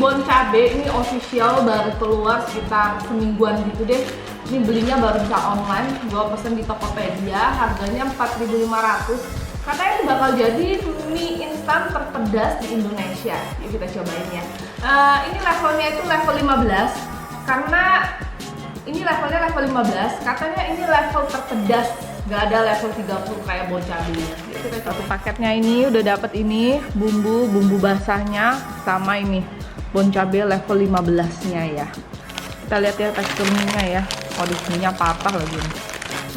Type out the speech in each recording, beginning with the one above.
bon cabe ini official baru keluar sekitar semingguan gitu deh. Ini belinya baru bisa online, gue pesen di Tokopedia, harganya 4.500. Katanya ini bakal jadi mie instan terpedas di Indonesia. Yuk kita cobain ya. Ini levelnya itu level 15, karena ini levelnya level 15, katanya ini level terpedas, gak ada level 30 kayak bon cabe. Satu paketnya ini udah dapet ini bumbu basahnya sama ini bon cabe level 15-nya ya. Kita lihat ya teksturnya ya. Oh, di sininya patah lagi nih.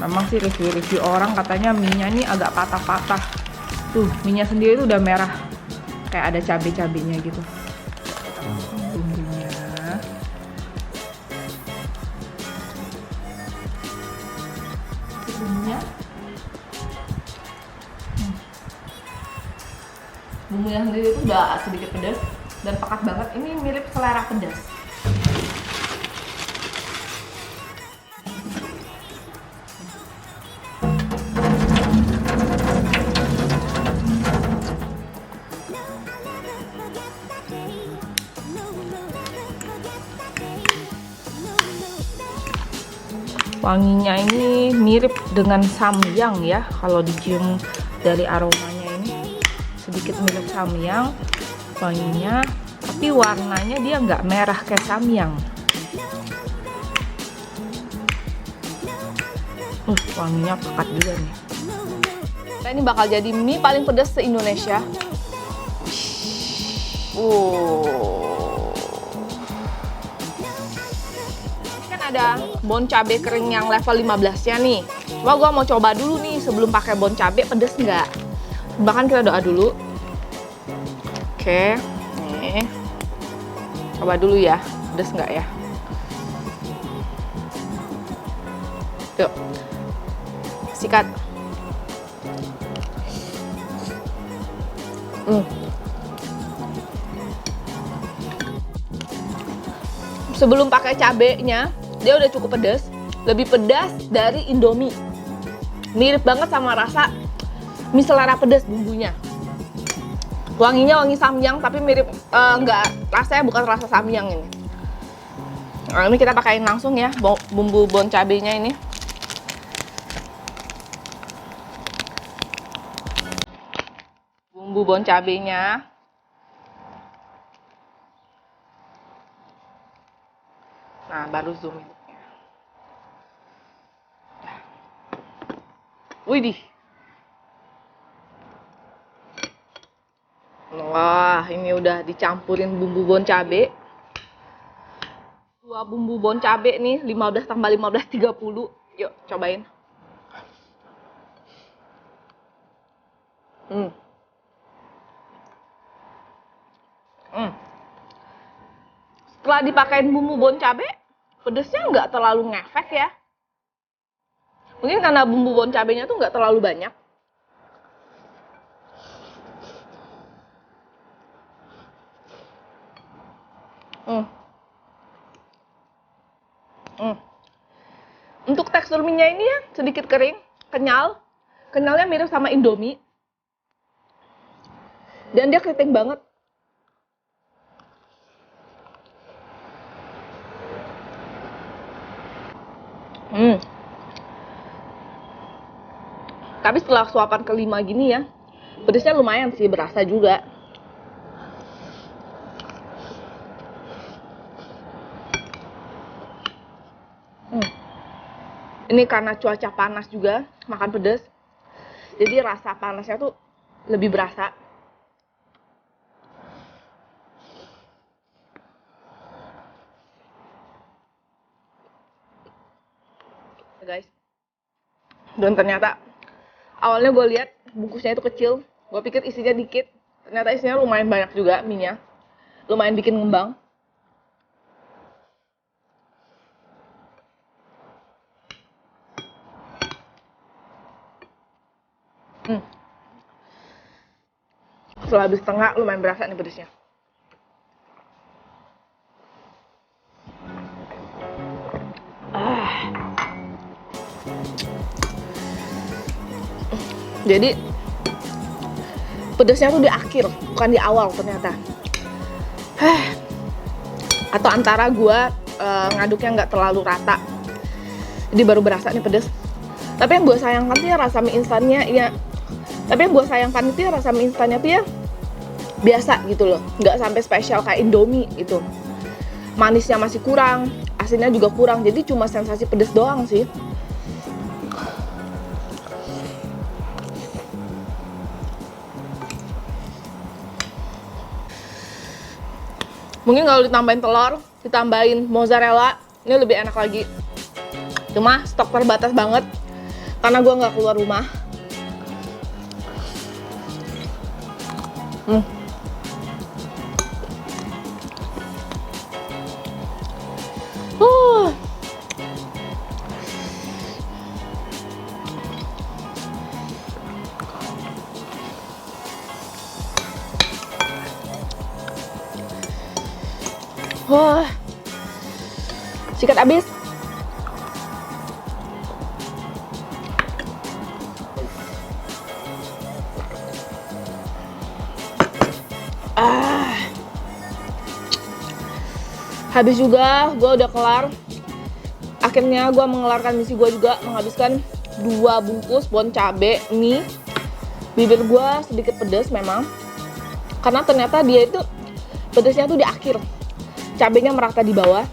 Memang sih review orang katanya mie-nya ini agak patah-patah. Tuh, mie-nya sendiri tuh udah merah. Kayak ada cabe-cabenya gitu. Bumbunya. Bumbunya sendiri itu udah sedikit pedas dan pekat banget. Ini mirip selera pedas. Wanginya ini mirip dengan samyang ya, kalau dicium dari aromanya ini sedikit mirip samyang wanginya, tapi warnanya dia nggak merah kayak samyang. Wanginya pekat juga nih. Nah, ini bakal jadi mie paling pedas se-Indonesia. Ada bon cabe kering yang level 15-nya nih. Cuma gua mau coba dulu nih sebelum pakai bon cabe pedes nggak. Bahkan kita doa dulu. Oke, nih. Coba dulu ya, pedes nggak ya? Yuk, sikat. Sebelum pakai cabenya, dia udah cukup pedas, lebih pedas dari Indomie. Mirip banget sama rasa mie selera pedas bumbunya. Wanginya wangi samyang, tapi mirip nggak, rasanya bukan rasa samyang ini. Nah, ini kita pakain langsung ya bumbu bon cabenya ini. Bumbu bon cabenya. Nah, baru zoom. Widih. Wah, ini udah dicampurin bumbu bon cabe. Dua bumbu bon cabe nih, 15 tambah 15 30. Yuk, cobain. Setelah dipakein bumbu bon cabe, pedesnya nggak terlalu ngefek ya. Mungkin karena bumbu bon cabenya tuh nggak terlalu banyak. Untuk tekstur mie-nya ini ya sedikit kering, kenyal. Kenyalnya mirip sama Indomie. Dan dia keriting banget. Tapi setelah suapan kelima gini ya, pedesnya lumayan sih, berasa juga. Ini karena cuaca panas juga, makan pedas. Jadi rasa panasnya tuh lebih berasa. Guys. Dan ternyata awalnya gue lihat bungkusnya itu kecil, gue pikir isinya dikit, ternyata isinya lumayan banyak juga mie-nya, lumayan bikin ngembang. Setelah habis setengah lumayan berasa nih pedesnya. Jadi pedasnya tuh di akhir, bukan di awal ternyata. atau antara gue ngaduknya nggak terlalu rata, jadi baru berasa nih pedes. Tapi yang gue sayangkan tuh ya rasa mie instannya ya, rasa mie instannya tuh ya biasa gitu loh, nggak sampai spesial kayak Indomie gitu. Manisnya masih kurang, asinnya juga kurang, jadi cuma sensasi pedes doang sih. Mungkin kalau ditambahin telur, ditambahin mozzarella, ini lebih enak lagi. Cuma stok terbatas banget karena gue nggak keluar rumah. Sikat abis. Habis juga, gue udah kelar. Akhirnya gue mengelarkan misi gue juga, menghabiskan 2 bungkus bon cabe mie. Bibir gue sedikit pedas memang, karena ternyata dia itu pedasnya tuh di akhir, cabenya merata di bawah.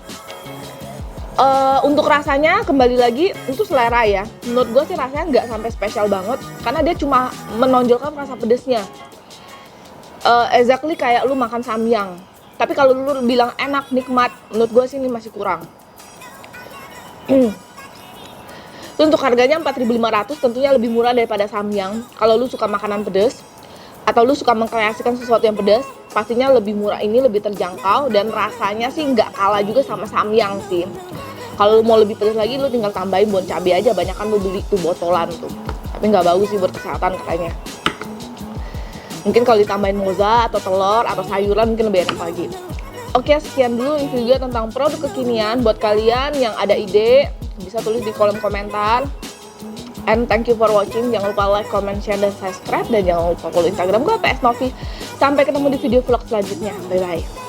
Untuk rasanya kembali lagi itu selera ya. Menurut gue sih rasanya nggak sampai spesial banget, karena dia cuma menonjolkan rasa pedasnya. Exactly kayak lu makan samyang. Tapi kalau lu bilang enak, nikmat, menurut gue sih ini masih kurang. Untuk harganya 4.500 tentunya lebih murah daripada samyang. Kalau lu suka makanan pedas atau lu suka mengkreasikan sesuatu yang pedas, pastinya lebih murah ini, lebih terjangkau, dan rasanya sih nggak kalah juga sama samyang sih. Kalau lu mau lebih pedas lagi, lu tinggal tambahin bon cabai aja. Banyak kan lu beli tuh botolan tuh, tapi nggak bagus sih buat kesehatan katanya. Mungkin kalau ditambahin moza atau telur atau sayuran mungkin lebih enak lagi. Oke, sekian dulu video tentang produk kekinian. Buat kalian yang ada ide, bisa tulis di kolom komentar. And thank you for watching. Jangan lupa like, comment, share, dan subscribe. Dan jangan lupa follow Instagram gue PS Novi. Sampai ketemu di video vlog selanjutnya. Bye-bye.